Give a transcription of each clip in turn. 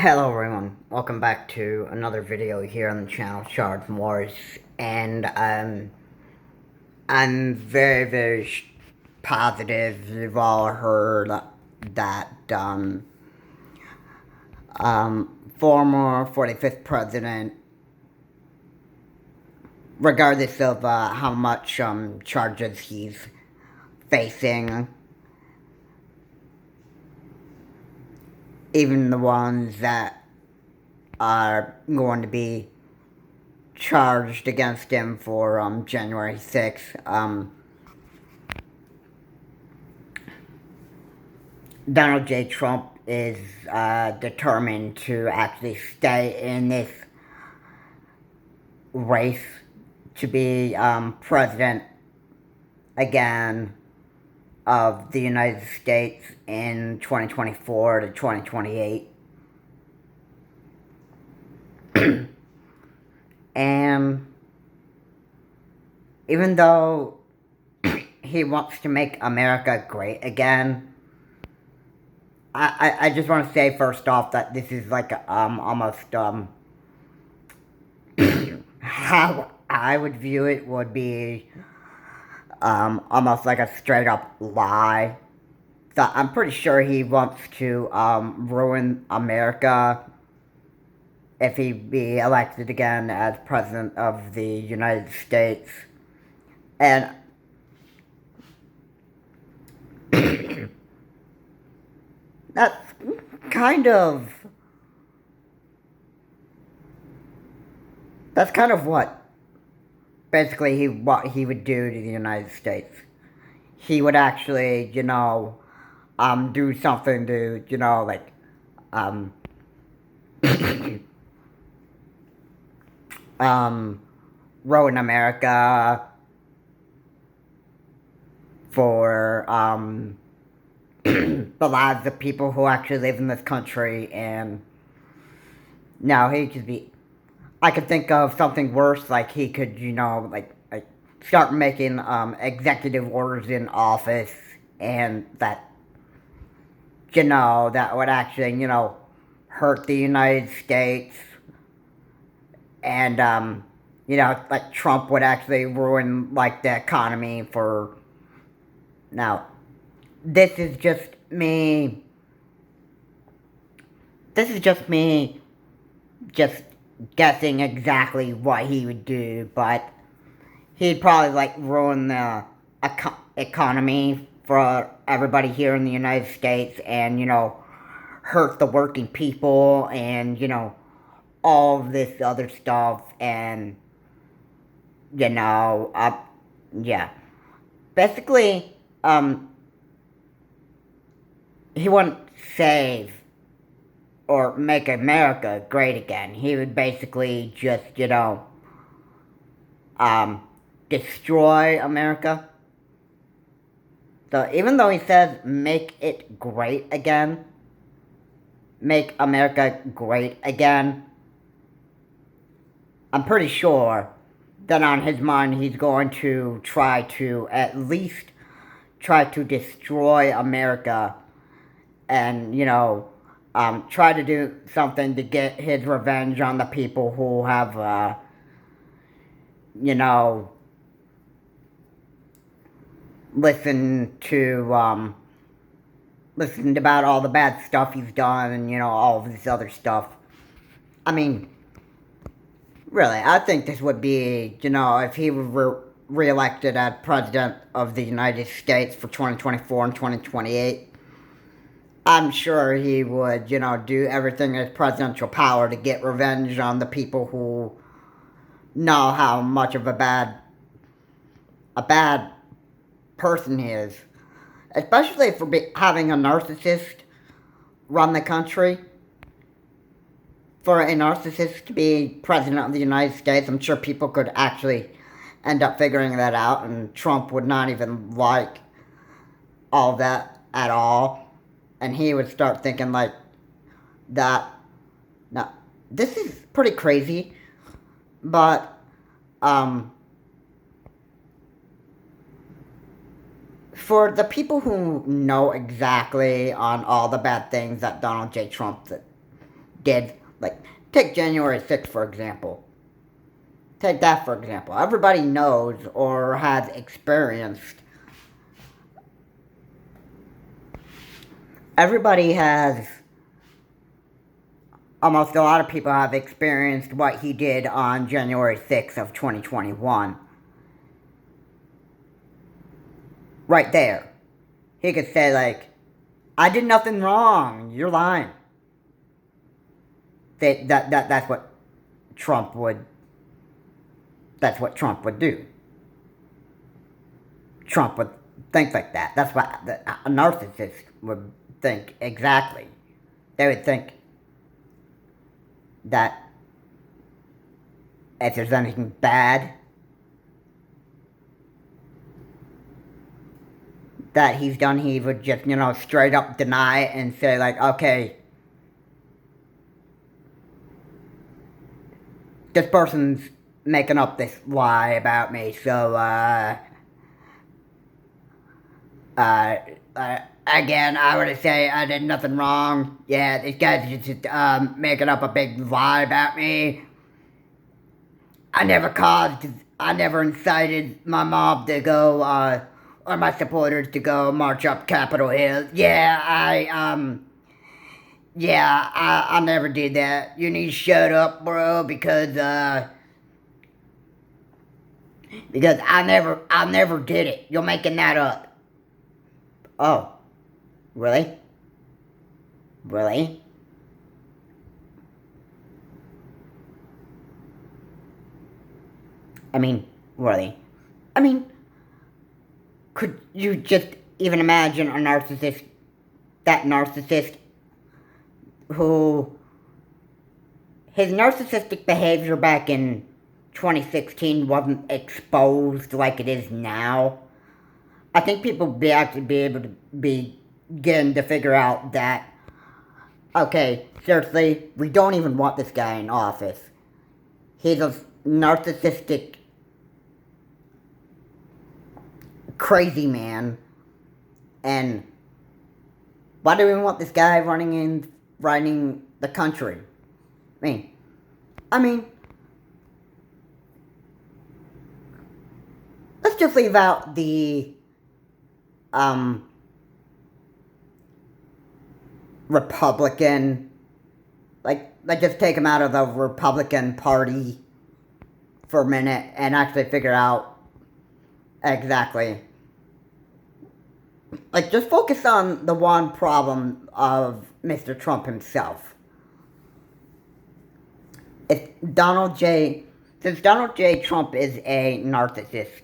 Hello everyone, welcome back to another video here on the channel, Shards Wars, and I'm very positive you've all heard that, former 45th president, regardless of, how much, charges he's facing, even the ones that are going to be charged against him for January 6th. Donald J. Trump is determined to actually stay in this race to be president again of the United States in 2024 to 2028. And even though he wants to make America great again, I just want to say first off that this is like almost how I would view it would be almost like a straight up lie. So I'm pretty sure he wants to ruin America if he be elected again as president of the United States. And that's kind of what basically what he would do to the United States. He would actually, do something to, like, ruin America for, the lives of people who actually live in this country, and now he could be, I could think of something worse, like he could, like start making, executive orders in office, and that, that would actually, hurt the United States, and, like Trump would actually ruin, like, the economy for, now, this is just me just guessing exactly what he would do, but he'd probably, like, ruin the economy for everybody here in the United States and, hurt the working people and, all of this other stuff and, yeah. Basically, he wouldn't save or make America great again. He would basically just, destroy America. So even though he says make it great again, make America great again, I'm pretty sure that on his mind he's going to try to at least try to destroy America and, try to do something to get his revenge on the people who have, listened about all the bad stuff he's done and, all of this other stuff. I mean, really, I think this would be, if he were re-elected as President of the United States for 2024 and 2028, I'm sure he would, do everything in his presidential power to get revenge on the people who know how much of a bad person he is. Especially for having a narcissist run the country. For a narcissist to be president of the United States, I'm sure people could actually end up figuring that out, and Trump would not even like all that at all. And he would start thinking like that. Now, this is pretty crazy, but, for the people who know exactly on all the bad things that Donald J. Trump did. Like, take January 6th, for example. Take that, for example. Everybody knows or has experienced. Everybody has, almost a lot of people have experienced what he did on January 6th of 2021. Right there. He could say, like, I did nothing wrong. You're lying. That's what Trump would. That's what Trump would do. Trump would think like that. That's what a narcissist would think exactly. They would think that if there's anything bad that he's done, he would just, straight up deny it and say, like, okay, this person's making up this lie about me, so, again, I would say I did nothing wrong. Yeah, this guy's just, making up a big lie about me. I never incited my mob to go, or my supporters to go march up Capitol Hill. Yeah, I never did that. You need to shut up, bro, because I never did it. You're making that up. Oh, really? Really? I mean, really? I mean, could you just even imagine that narcissist who, his narcissistic behavior back in 2016 wasn't exposed like it is now? I think people would actually be able to begin to figure out that, okay, seriously, we don't even want this guy in office. He's a narcissistic, crazy man, and why do we want this guy running the country? I mean, let's just leave out the Republican, let's just take him out of the Republican Party for a minute and actually figure out exactly. Just focus on the one problem of Mr. Trump himself. Since Donald J. Trump is a narcissist,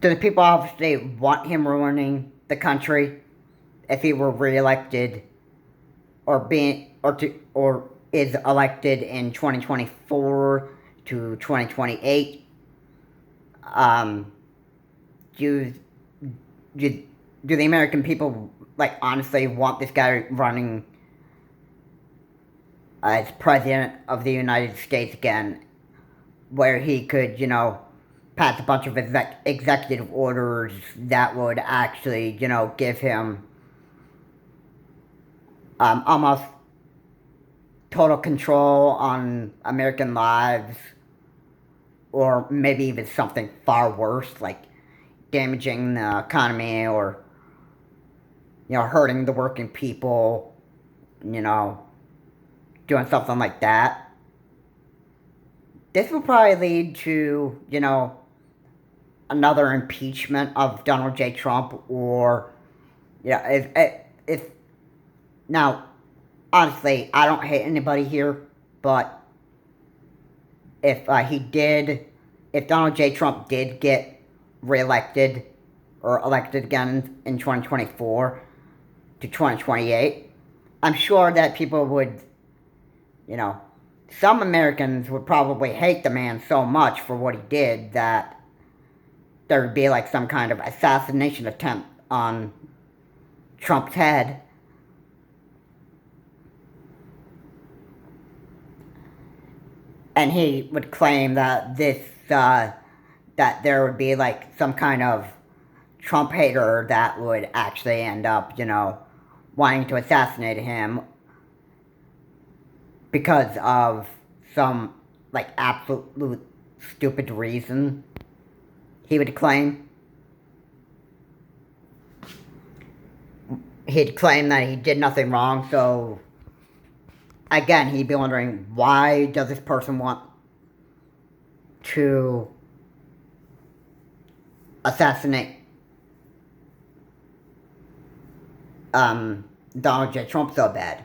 do the people obviously want him ruining the country if he were reelected or is elected in 2024 to 2028? Do the American people honestly want this guy running as president of the United States again, where he could, pass a bunch of executive orders that would actually, give him almost total control on American lives, or maybe even something far worse, like damaging the economy or, hurting the working people, doing something like that. This will probably lead to, another impeachment of Donald J. Trump, or, if now, honestly, I don't hate anybody here, but if Donald J. Trump did get reelected or elected again in 2024 to 2028, I'm sure that people would, some Americans would probably hate the man so much for what he did that there would be some kind of assassination attempt on Trump's head. And he would claim that that there would be some kind of Trump hater that would actually end up, wanting to assassinate him because of some, like, absolute stupid reason, he would claim. He'd claim that he did nothing wrong, so again, he'd be wondering, why does this person want to assassinate Donald J. Trump so bad?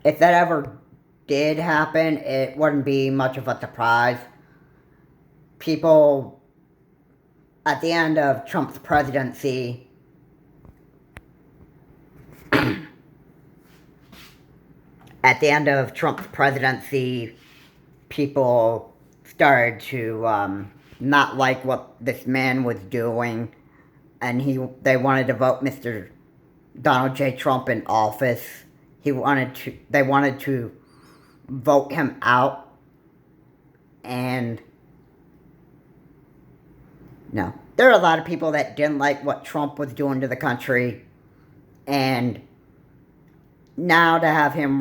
If that ever did happen, it wouldn't be much of a surprise. People, at the end of Trump's presidency, people started to not like what this man was doing, and they wanted to vote Mr. Donald J. Trump in office. They wanted to vote him out, and no, there are a lot of people that didn't like what Trump was doing to the country, and now to have him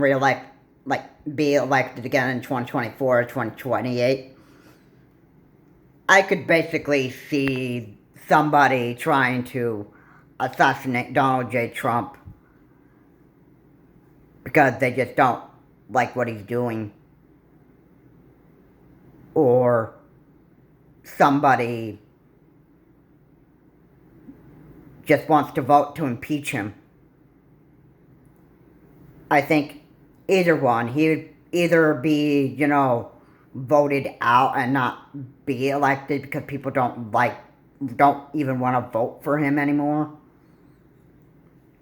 be elected again in 2024 or 2028, I could basically see somebody trying to assassinate Donald J. Trump because they just don't like what he's doing, or somebody just wants to vote to impeach him. I think either one. He would either be, voted out and not be elected because people don't even want to vote for him anymore.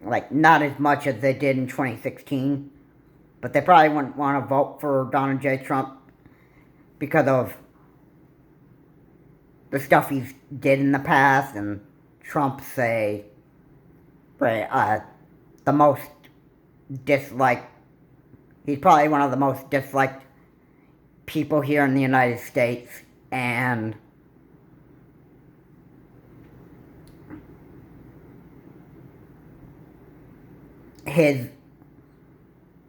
Like, not as much as they did in 2016. But they probably wouldn't want to vote for Donald J. Trump because of the stuff he's did in the past, and Trump's the most disliked. He's probably one of the most disliked people here in the United States, and his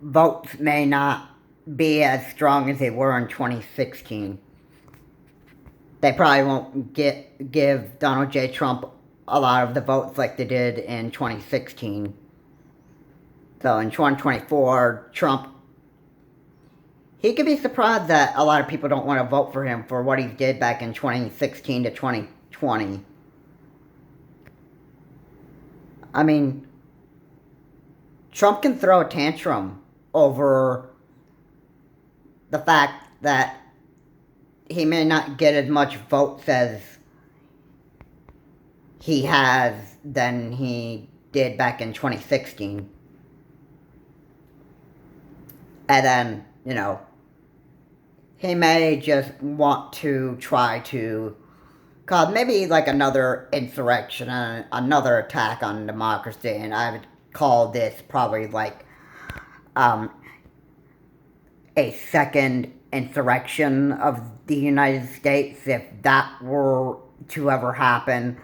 votes may not be as strong as they were in 2016. They probably won't give Donald J. Trump a lot of the votes like they did in 2016. So in 2024, Trump, he could be surprised that a lot of people don't want to vote for him for what he did back in 2016 to 2020. I mean, Trump can throw a tantrum over the fact that he may not get as much votes as he has than he did back in 2016. And then, he may just want to try to cause maybe like another insurrection, another attack on democracy, and I would call this probably like a second insurrection of the United States, if that were to ever happen.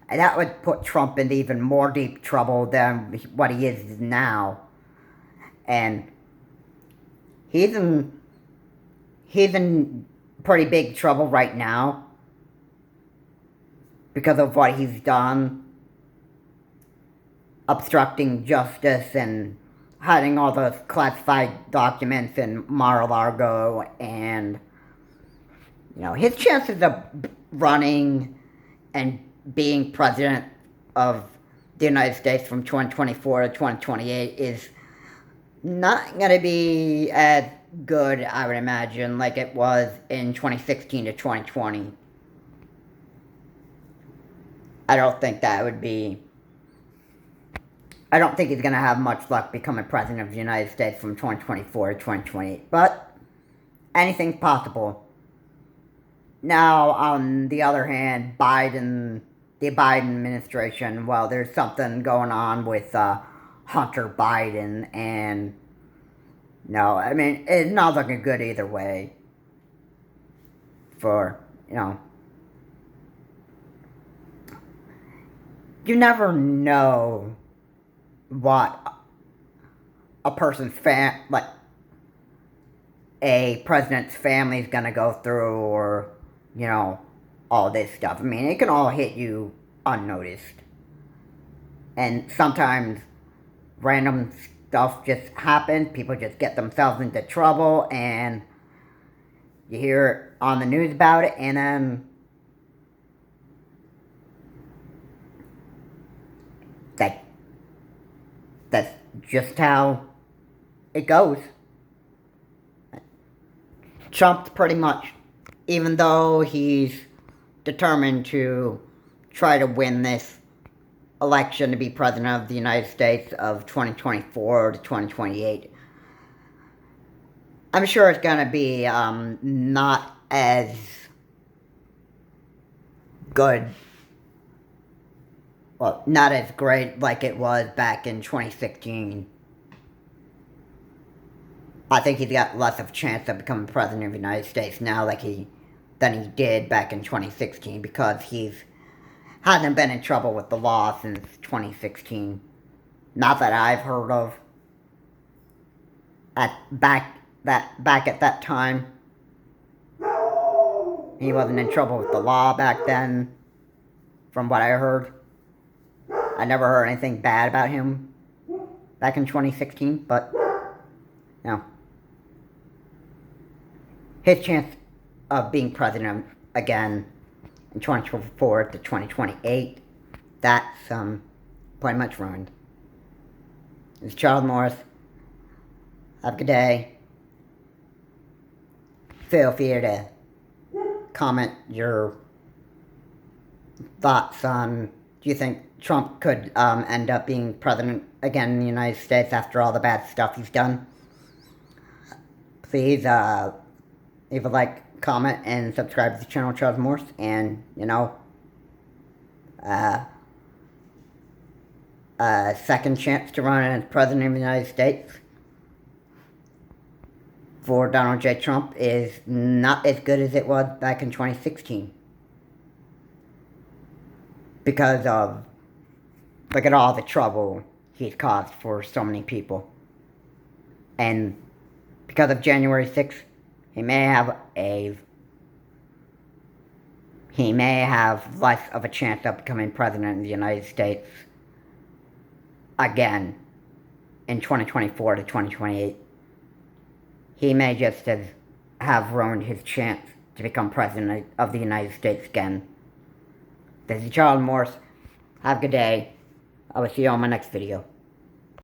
And that would put Trump in even more deep trouble than what he is now. And he's in pretty big trouble right now because of what he's done, obstructing justice and hiding all those classified documents in Mar-a-Lago, and his chances of running and being president of the United States from 2024 to 2028 is not going to be as good, I would imagine, like it was in 2016 to 2020. I don't think he's going to have much luck becoming president of the United States from 2024 to 2028. But anything's possible. Now, on the other hand, the Biden administration, well, there's something going on with Hunter Biden, and no, I mean, it's not looking good either way you never know what a person's like a president's family is gonna go through, or, you know, all this stuff. I mean, it can all hit you unnoticed. And sometimes random stuff just happens, people just get themselves into trouble, and you hear on the news about it, and then that that's just how it goes. Trump's pretty much, even though he's determined to try to win this election to be president of the United States of 2024 to 2028, I'm sure it's going to be not as good, well, not as great like it was back in 2016. I think he's got less of a chance of becoming president of the United States now than he did back in 2016, because he's hasn't been in trouble with the law since 2016. Not that I've heard of. Back at that time, he wasn't in trouble with the law back then, from what I heard. I never heard anything bad about him back in 2016, but, you know, his chance of being president again in 2024 to 2028, that's pretty much ruined. It's Charles Morris. Have a good day. Feel free to comment your thoughts on, do you think Trump could end up being president again in the United States after all the bad stuff he's done? Please leave a like, comment, and subscribe to the channel, Charles Morse, and, you know, second chance to run as president of the United States for Donald J. Trump is not as good as it was back in 2016. Because of, look at all the trouble he's caused for so many people. And because of January 6th, he may have less of a chance of becoming president of the United States again in 2024 to 2028. He may just have ruined his chance to become president of the United States again. This is Charles Morse. Have a good day. I will see you on my next video.